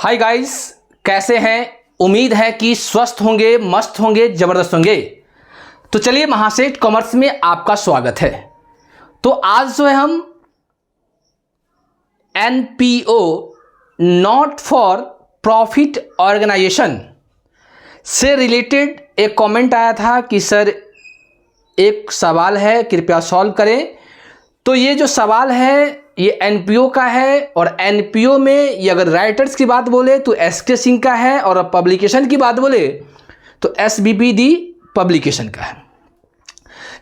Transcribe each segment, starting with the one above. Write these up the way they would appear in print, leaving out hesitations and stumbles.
Hi guys, कैसे हैं? उम्मीद है कि स्वस्थ होंगे, मस्त होंगे, जबरदस्त होंगे। तो चलिए, महासेठ कॉमर्स में आपका स्वागत है। तो आज जो है हम NPO not for profit organisation से रिलेटेड एक कमेंट आया था कि सर एक सवाल है, कृपया सॉल्व करें। तो ये जो सवाल है ये एनपीओ का है, और एनपीओ में ये अगर राइटर्स की बात बोले तो एसके सिंह का है, और पब्लिकेशन की बात बोले तो एसबीपीडी पब्लिकेशन का है।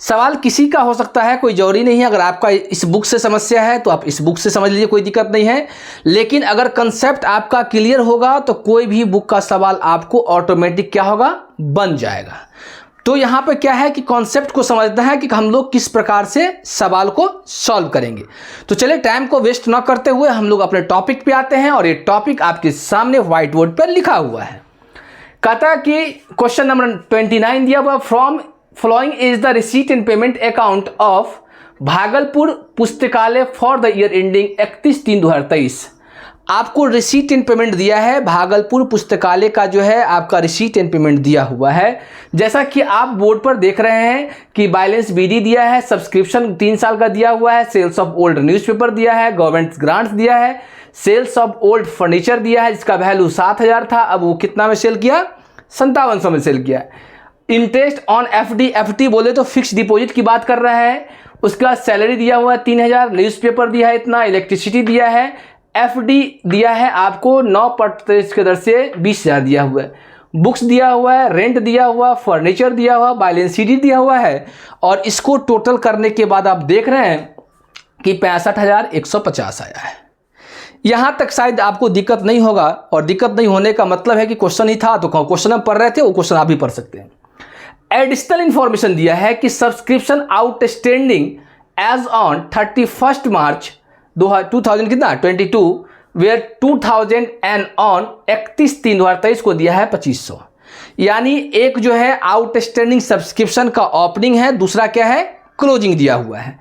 सवाल किसी का हो सकता है, कोई जरूरी नहीं है। अगर आपका इस बुक से समस्या है तो आप इस बुक से समझ लीजिए, कोई दिक्कत नहीं है। लेकिन अगर कंसेप्ट आपका क्लियर होगा तो कोई भी बुक का सवाल आपको ऑटोमेटिक क्या होगा, बन जाएगा। तो यहाँ पे क्या है कि कॉन्सेप्ट को समझना है कि हम लोग किस प्रकार से सवाल को सॉल्व करेंगे। तो चलिए, टाइम को वेस्ट ना करते हुए हम लोग अपने टॉपिक पे आते हैं, और ये टॉपिक आपके सामने व्हाइट बोर्ड पर लिखा हुआ है। कहता है कि क्वेश्चन नंबर 29 दिया हुआ, from following is the receipt and payment account of Bhagalpur पुस्तकालय फॉर द ईयर एंडिंग 31/3/2023। आपको रिसीट एंड पेमेंट दिया है, भागलपुर पुस्तकालय का जो है आपका रिसीट एंड पेमेंट दिया हुआ है। जैसा कि आप बोर्ड पर देख रहे हैं कि बैलेंस बीडी दिया है, सब्सक्रिप्शन 3 साल का दिया हुआ है, सेल्स ऑफ ओल्ड न्यूज़पेपर दिया है, गवर्नमेंट ग्रांट्स दिया है, सेल्स ऑफ ओल्ड फर्नीचर दिया है जिसका वैल्यू 7,000 था, अब वो कितना में सेल किया, 5700 में सेल किया। इंटरेस्ट ऑन एफडी बोले तो फिक्स डिपॉजिट की बात कर रहा है। उसका सैलरी दिया हुआ है 3,000, न्यूज़पेपर दिया है इतना, इलेक्ट्रिसिटी दिया है, एफडी दिया है आपको 9% के दर से 20,000 दिया हुआ है, बुक्स दिया हुआ है, रेंट दिया हुआ, फर्नीचर दिया हुआ, बैलेंस शीट दिया हुआ है। और इसको टोटल करने के बाद आप देख रहे हैं कि 65,150 आया है। यहां तक शायद आपको दिक्कत नहीं होगा, और दिक्कत नहीं होने का मतलब है कि क्वेश्चन ही था, तो क्वेश्चन हम पढ़ रहे थे, वो क्वेश्चन आप भी पढ़ सकते हैं। एडिशनल इंफॉर्मेशन दिया है कि सब्सक्रिप्शन आउटस्टैंडिंग एज ऑन 31 मार्च 2000 कितना 22 वेयर 2000 एंड ऑन 31/3/2023 को दिया है 2500। यानी एक जो है आउटस्टैंडिंग सब्सक्रिप्शन का ओपनिंग है, दूसरा क्या है, क्लोजिंग दिया हुआ है।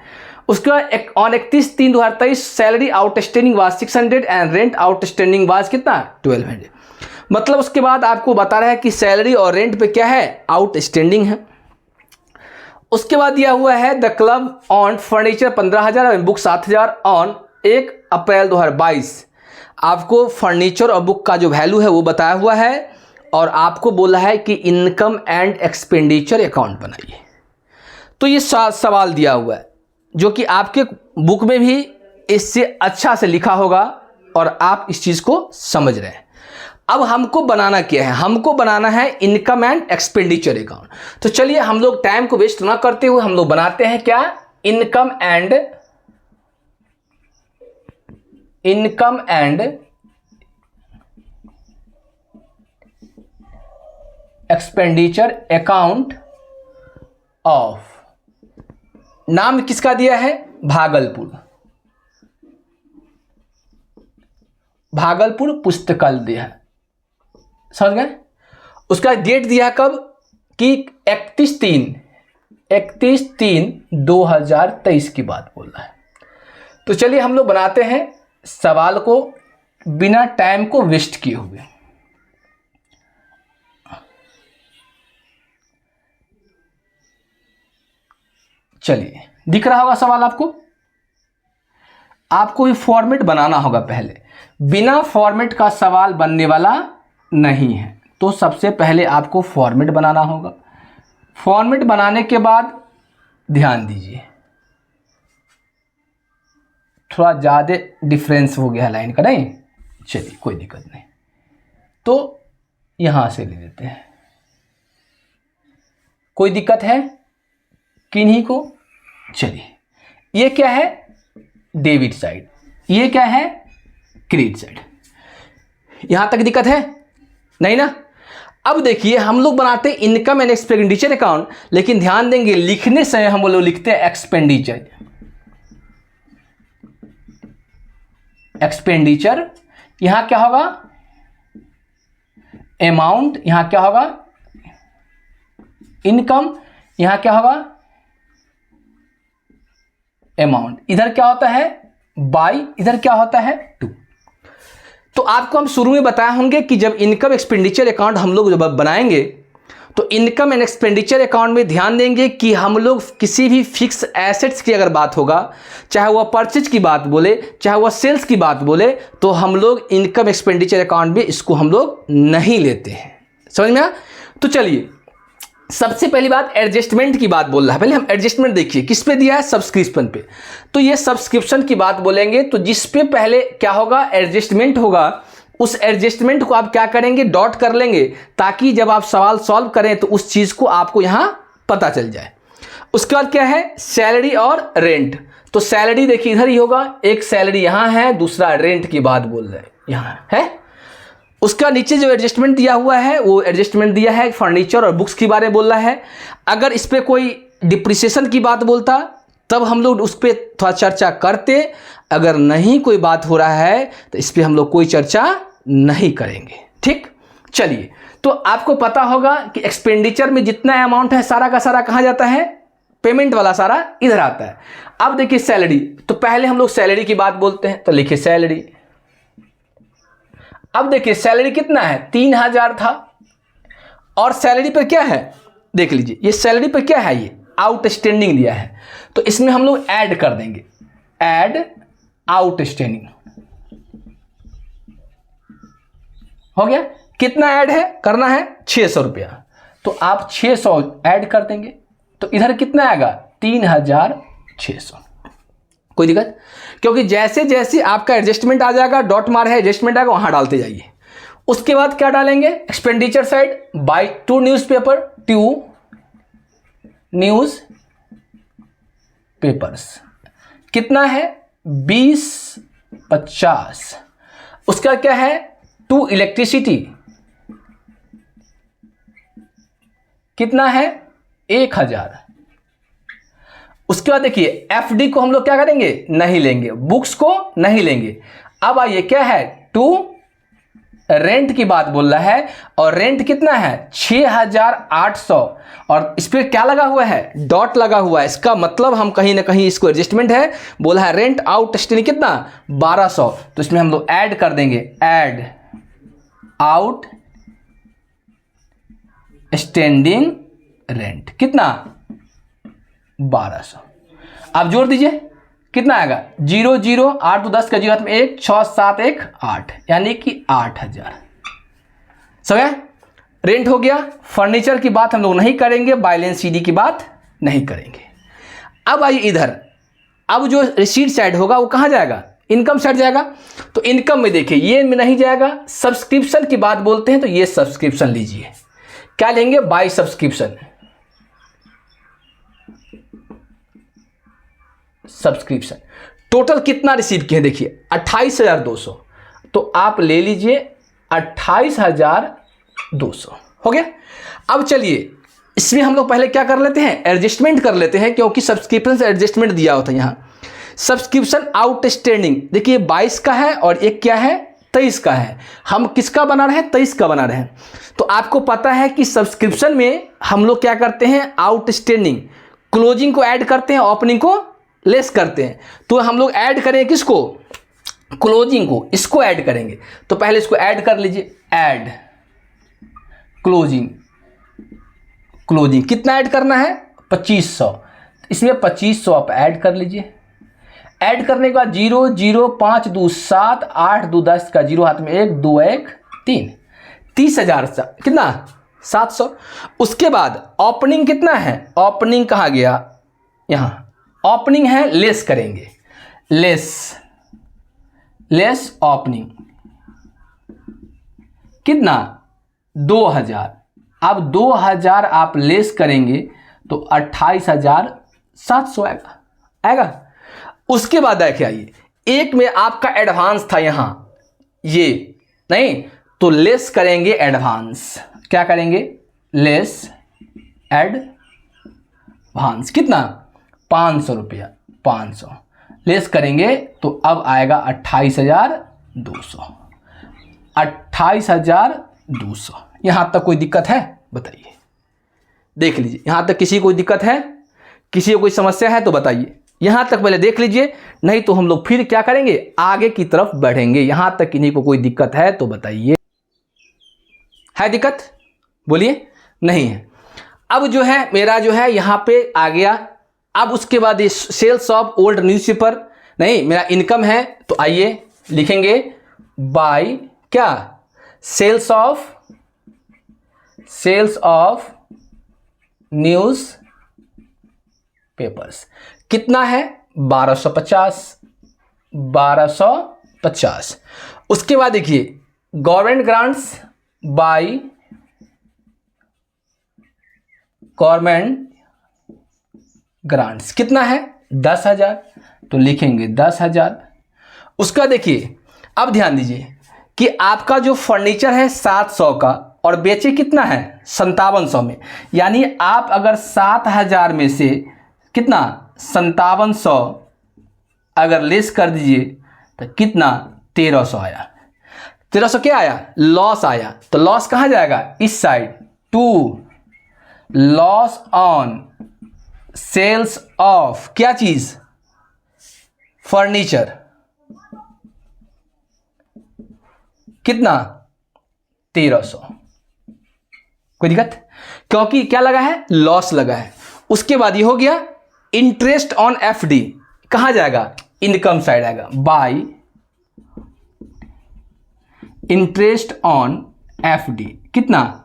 उसके बाद on 31/3/2023 salary outstanding was 600 and rent outstanding was कितना 1200। मतलब उसके बाद आपको बता रहा है कि सैलरी और रेंट पे क्या है, आउटस्टैंडिंग है। उसके बाद दिया हुआ है द क्लब ऑन फर्नीचर 15,000 और बुक 7,000 ऑन 1 अप्रैल 2022। आपको फर्नीचर और बुक का जो वैल्यू है वो बताया हुआ है, और आपको बोला है कि इनकम एंड एक्सपेंडिचर अकाउंट बनाइए। तो ये सवाल दिया हुआ है जो कि आपके बुक में भी इससे अच्छा से लिखा होगा, और आप इस चीज़ को समझ रहे हैं। अब हमको बनाना क्या है, हमको बनाना है इनकम एंड एक्सपेंडिचर अकाउंट। तो चलिए, हम लोग टाइम को वेस्ट ना करते हुए हम लोग बनाते हैं क्या, income and expenditure account of, नाम किसका दिया है, भागलपुर पुस्तकालय दिया है, समझ गए। उसका डेट दिया है कब कि 31/3/2023 की बात बोल रहा है। तो चलिए हम लोग बनाते हैं सवाल को बिना टाइम को वेस्ट किए हुए। चलिए, दिख रहा होगा सवाल आपको। आपको ये फॉर्मेट बनाना होगा पहले, बिना फॉर्मेट का सवाल बनने वाला नहीं है। तो सबसे पहले आपको फॉर्मेट बनाना होगा। फॉर्मेट बनाने के बाद ध्यान दीजिए, थोड़ा ज़्यादा डिफरेंस हो गया लाइन का, नहीं, चलिए कोई दिक्कत नहीं। तो यहां से ले लेते हैं, कोई दिक्कत है किन्हीं को। चलिए, ये क्या है, डेबिट साइड, ये क्या है, क्रेडिट साइड। यहां तक दिक्कत है नहीं ना। अब देखिए, हम लोग बनाते हैं इनकम एंड एक्सपेंडिचर अकाउंट, लेकिन ध्यान देंगे लिखने से हम लोग लिखते हैं एक्सपेंडिचर। यहां क्या होगा, अमाउंट, यहां क्या होगा, इनकम, यहां क्या होगा, अमाउंट। इधर क्या होता है, बाई, इधर क्या होता है, टू। तो आपको हम शुरू में बताए होंगे कि जब इनकम एक्सपेंडिचर अकाउंट हम लोग जब बनाएंगे तो इनकम एंड एक्सपेंडिचर अकाउंट में ध्यान देंगे कि हम लोग किसी भी फिक्स एसेट्स की अगर बात होगा, चाहे वह परचेज की बात बोले, चाहे वह सेल्स की बात बोले, तो हम लोग इनकम एक्सपेंडिचर अकाउंट में इसको हम लोग नहीं लेते हैं। समझ में आया? तो चलिए, सबसे पहली बात एडजस्टमेंट की बात बोल रहा है। पहले हम एडजस्टमेंट देखिए किस पे दिया है, सब्सक्रिप्शन पे। तो ये सब्सक्रिप्शन की बात बोलेंगे तो जिस पे पहले क्या होगा, एडजस्टमेंट होगा, उस एडजस्टमेंट को आप क्या करेंगे, डॉट कर लेंगे, ताकि जब आप सवाल सॉल्व करें तो उस चीज को आपको यहां पता चल जाए। उसके बाद क्या है, सैलरी और रेंट। तो सैलरी देखिए इधर ही होगा, एक सैलरी यहां है, दूसरा रेंट की बात बोल रहे हैं यहां है। उसका नीचे जो एडजस्टमेंट दिया हुआ है वो एडजस्टमेंट दिया है फर्नीचर और बुक्स के बारे में बोल रहा है। अगर इस पर कोई डिप्रिसिएशन की बात बोलता तब हम लोग उस पर थोड़ा चर्चा करते, अगर नहीं कोई बात हो रहा है तो इस पर हम लोग कोई चर्चा नहीं करेंगे। ठीक, चलिए, तो आपको पता होगा कि एक्सपेंडिचर में जितना अमाउंट है सारा का सारा कहाँ जाता है, पेमेंट वाला सारा इधर आता है। अब देखिए सैलरी, तो पहले हम लोग सैलरी की बात बोलते हैं, तो लिखिए सैलरी। अब देखिए सैलरी कितना है, 3000 था, और सैलरी पर क्या है, देख लीजिए ये सैलरी पर क्या है, ये आउटस्टैंडिंग दिया है, तो इसमें हम लोग ऐड कर देंगे, ऐड आउटस्टैंडिंग। हो गया, कितना ऐड है करना है, 600 रुपया, तो आप 600 ऐड कर देंगे, तो इधर कितना आएगा, 3600। कोई दिक्कत, क्योंकि जैसे जैसे आपका एडजस्टमेंट आ जाएगा, डॉट मार है एडजस्टमेंट आएगा, वहां डालते जाइए। उसके बाद क्या डालेंगे, expenditure side, buy 2 newspaper, 2 newspapers, कितना है 20-50। उसका क्या है, 2 इलेक्ट्रिसिटी, कितना है 1000। उसके बाद देखिए एफडी को हम लोग क्या करेंगे, नहीं लेंगे, बुक्स को नहीं लेंगे। अब आइए क्या है, 2 रेंट की बात बोल रहा है, और रेंट कितना है 6800, और इस पर क्या लगा हुआ है, डॉट लगा हुआ है। इसका मतलब हम कहीं ना कहीं इसको एडजस्टमेंट है, बोला है रेंट आउटस्टैंडिंग कितना 1200, तो इसमें हम लोग ऐड कर देंगे, ऐड आउट स्टैंडिंग रेंट, कितना 1200। आप जोड़ दीजिए कितना आएगा, 0 0 8 2 10 का 0 हाथ में 1 6 7 1 8, यानी कि 8000। समझे, रेंट हो गया। फर्नीचर की बात हम लोग नहीं करेंगे, बैलेंस सीडी की बात नहीं करेंगे। अब आइए इधर, अब जो रिसीट साइड होगा वो कहाँ जाएगा, इनकम साइड जाएगा। तो इनकम में देखिए ये में नहीं जाएगा, सब्सक्रिप्शन की बात बोलते हैं तो ये सब्सक्रिप्शन लीजिए, क्या लेंगे, बाय सब्सक्रिप्शन, सब्सक्रिप्शन टोटल कितना रिसीव किए, देखिए 28200, तो आप ले लीजिए 28200। हो गया। अब चलिए इसमें हम लोग पहले क्या कर लेते हैं, एडजस्टमेंट कर लेते हैं, क्योंकि सब्सक्रिप्शन से एडजस्टमेंट दिया होता है यहाँ। सब्सक्रिप्शन आउटस्टैंडिंग देखिए 22 का है और एक क्या है 23 का है। हम किसका बना रहे हैं, 23 का बना रहे हैं। तो आपको पता है कि सब्सक्रिप्शन में हम लोग क्या करते हैं, आउटस्टैंडिंग क्लोजिंग को ऐड करते हैं, ओपनिंग को लेस करते हैं। तो हम लोग ऐड करें किसको, क्लोजिंग को, इसको ऐड करेंगे। तो पहले इसको ऐड कर लीजिए, ऐड क्लोजिंग, क्लोजिंग कितना ऐड करना है 2500, इसमें 2500 आप ऐड कर लीजिए। ऐड करने के बाद 0 0 5 2 7 8 2 10 का 0 हाथ में 1 2 1 3, 30,000 कितना 700। उसके बाद ओपनिंग कितना है, ओपनिंग कहाँ गया, यहाँ ओपनिंग है, लेस करेंगे, लेस ओपनिंग कितना 2000। अब 2000 आप लेस करेंगे तो 28,700 आएगा। उसके बाद देखिए आइए, एक में आपका एडवांस था यहाँ, ये नहीं, तो लेस करेंगे एडवांस, क्या करेंगे, लेस एडवांस, कितना 500 रुपया, 500 लेस करेंगे तो अब आएगा 28,200, 28,200। यहाँ तक कोई दिक्कत है बताइए, देख लीजिए यहाँ तक किसी को कोई दिक्कत है, किसी को कोई समस्या है तो बताइए। यहां तक पहले देख लीजिए, नहीं तो हम लोग फिर क्या करेंगे, आगे की तरफ बढ़ेंगे। यहां तक किन्हीं को कोई दिक्कत है तो बताइए, है दिक्कत? बोलिए, नहीं है। अब जो है मेरा जो है यहां पे आ गया। अब उसके बाद ये सेल्स ऑफ ओल्ड न्यूज़पेपर, नहीं मेरा इनकम है, तो आइए लिखेंगे बाय क्या, सेल्स ऑफ न्यूज़ पेपर्स। कितना है, 1250। उसके बाद देखिए government grants by government grants कितना है, 10,000, तो लिखेंगे 10,000। उसका देखिए, अब ध्यान दीजिए कि आपका जो फर्नीचर है 700 का और बेचे कितना है 5700 में, यानी आप अगर 7,000 में से कितना 5700 अगर लेस कर दीजिए तो कितना 1300 आया। 1300 क्या आया, लॉस आया। तो लॉस कहाँ जाएगा, इस side, to loss on sales of क्या चीज, फर्नीचर, कितना 1300। कोई दिक्कत, क्योंकि क्या लगा है, लॉस लगा है। उसके बाद ये हो गया इंटरेस्ट ऑन एफडी, कहां जाएगा, इनकम साइड आएगा, बाय इंटरेस्ट ऑन एफडी कितना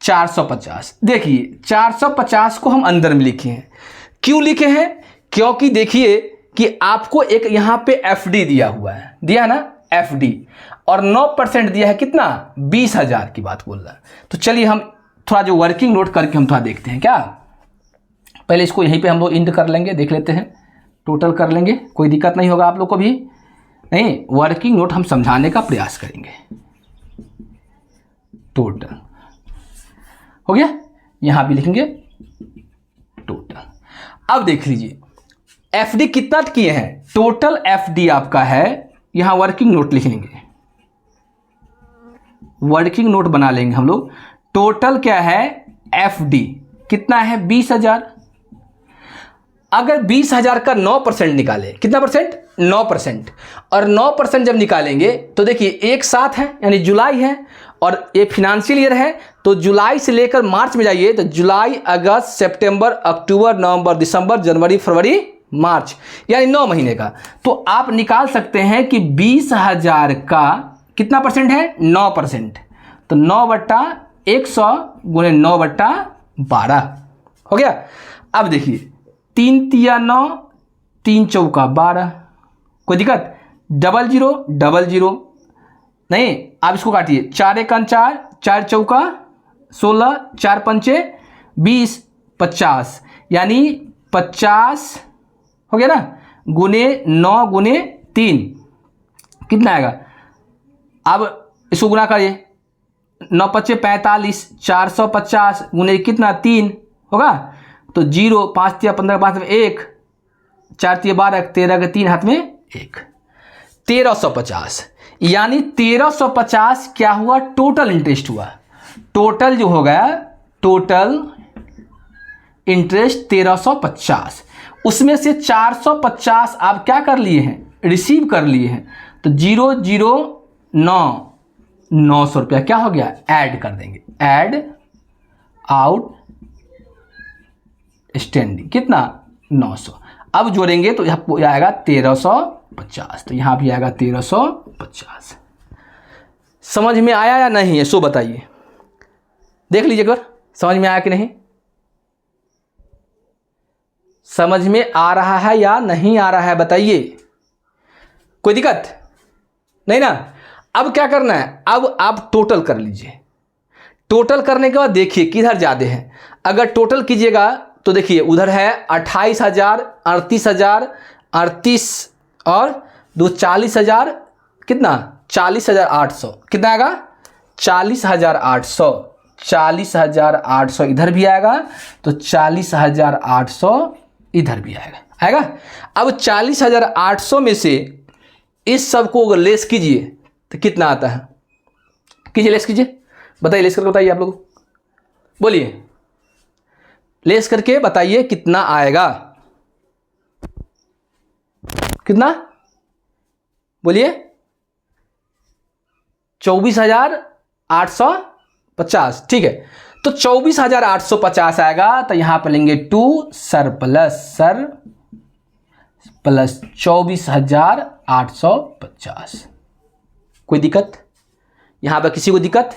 450। देखिए 450 को हम अंदर में लिखे हैं, क्यों लिखे हैं, क्योंकि देखिए कि आपको एक यहां पे एफडी दिया हुआ है, दिया है ना एफडी, और 9% दिया है कितना 20,000 की बात बोल रहा है। तो चलिए हम थोड़ा जो वर्किंग नोट करके हम थोड़ा देखते हैं क्या। पहले इसको यहीं पे हम लोग इंट कर लेंगे, देख लेते हैं, टोटल कर लेंगे, कोई दिक्कत नहीं होगा आप लोग को भी। नहीं, वर्किंग नोट हम समझाने का प्रयास करेंगे। टोटल हो गया, यहां भी लिखेंगे टोटल। अब देख लीजिए एफडी कितना किए हैं, टोटल एफडी आपका है, यहां वर्किंग नोट लिख लेंगे, वर्किंग नोट बना लेंगे हम लोग। टोटल क्या है, एफडी कितना है 20,000। अगर 20,000 का 9% निकाले, कितना परसेंट, 9%, और 9% जब निकालेंगे तो देखिए एक साथ है, यानी जुलाई है और ये फिनेंशियल ईयर है, तो जुलाई से लेकर मार्च में जाइए तो जुलाई, अगस्त, सितंबर, अक्टूबर, नवंबर, दिसंबर, जनवरी, फरवरी, मार्च, यानी 9 महीने का। तो आप निकाल सकते हैं कि 20,000 का कितना परसेंट है, 9%, तो 9/100 गुणे 9/12 हो गया। अब देखिए 3 तिया 9, 3 चौका 12, कोई दिक्कत, 0000 नहीं, आप इसको काटिए, 4 एकन 4, 4 चौका 16, 4 पंचे 20, 50, यानी 50 हो गया ना, गुने 9 गुने 3 कितना आएगा। अब इसको गुना करिए, 9 पच्चे 45, 450 गुने कितना 3 होगा, तो 0, 5 तिया 15, 5 में 1, 4 तिया 12, 13 के 3 हाथ में 1, 1350, यानी 1350 क्या हुआ, टोटल इंटरेस्ट हुआ। टोटल जो हो गया, टोटल इंटरेस्ट 1350, उसमें से 450 आप क्या कर लिए हैं, रिसीव कर लिए हैं, तो 900 रुपया क्या हो गया, ऐड कर देंगे, ऐड आउट स्टैंडिंग कितना 900। अब जोड़ेंगे तो यहाँ आएगा 1350, तो यहाँ भी आएगा 1350। समझ में आया या नहीं है, सो बताइए, देख लीजिए एक बार, समझ में आया कि नहीं, समझ में आ रहा है या नहीं आ रहा है बताइए, कोई दिक्कत नहीं ना। अब क्या करना है, अब आप टोटल कर लीजिए। टोटल करने के बाद देखिए किधर ज़्यादा है, अगर टोटल कीजिएगा तो देखिए उधर है 28,000, 38,000, 38 और 2 40,000, कितना 40,800, कितना आएगा 40,800, 40,800 इधर भी आएगा, तो 40,800 इधर भी आएगा। अब 40,800 में से इस सब को अगर लेस कीजिए तो कितना आता है, कीजिए लेस कीजिए, बताइए, लेस करके बताइए आप लोग, बोलिए लेस करके बताइए कितना आएगा। कितना बोलिए? 24,850। ठीक है, तो 24,850 आएगा, तो यहां पर लेंगे 2 सर प्लस 24,850। कोई दिक्कत यहां पर? किसी को दिक्कत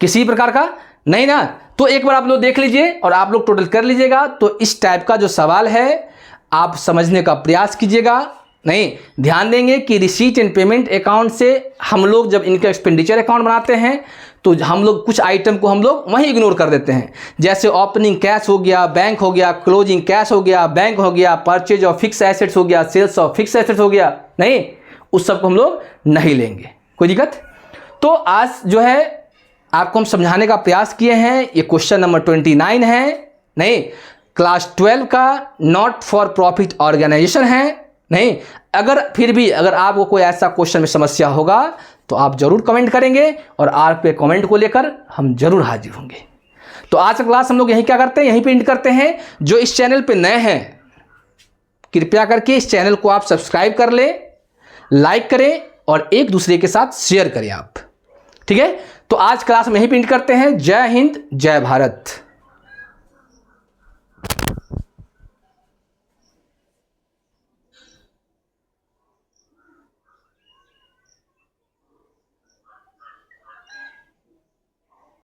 किसी प्रकार का नहीं ना? तो एक बार आप लोग देख लीजिए और आप लोग टोटल कर लीजिएगा। तो इस टाइप का जो सवाल है आप समझने का प्रयास कीजिएगा। नहीं, ध्यान देंगे कि रिसीट एंड पेमेंट अकाउंट से हम लोग जब इनका एक्सपेंडिचर अकाउंट बनाते हैं तो हम लोग कुछ आइटम को हम लोग वहीं इग्नोर कर देते हैं, जैसे ओपनिंग कैश हो गया, बैंक हो गया, क्लोजिंग कैश हो गया, बैंक हो गया, परचेज ऑफ फिक्स एसेट्स हो गया, सेल्स ऑफ फिक्स एसेट्स हो गया। नहीं, उस सब को हम लोग नहीं लेंगे। कोई दिक्कत? तो आज जो है आपको हम समझाने का प्रयास किए हैं। ये क्वेश्चन नंबर 29 है, नहीं क्लास 12 का नॉट फॉर प्रॉफिट ऑर्गेनाइजेशन है। नहीं, अगर फिर भी अगर आपको कोई ऐसा क्वेश्चन में समस्या होगा तो आप जरूर कमेंट करेंगे और आपके कमेंट को लेकर हम जरूर हाजिर होंगे। तो आज का क्लास हम लोग यहीं क्या करते हैं, यहीं पे एंड करते हैं। जो इस चैनल पे नए हैं कृपया करके इस चैनल को आप सब्सक्राइब कर लें, लाइक करें और एक दूसरे के साथ शेयर करें आप। ठीक है, तो आज क्लास में यहीं पे एंड करते हैं। जय हिंद, जय भारत।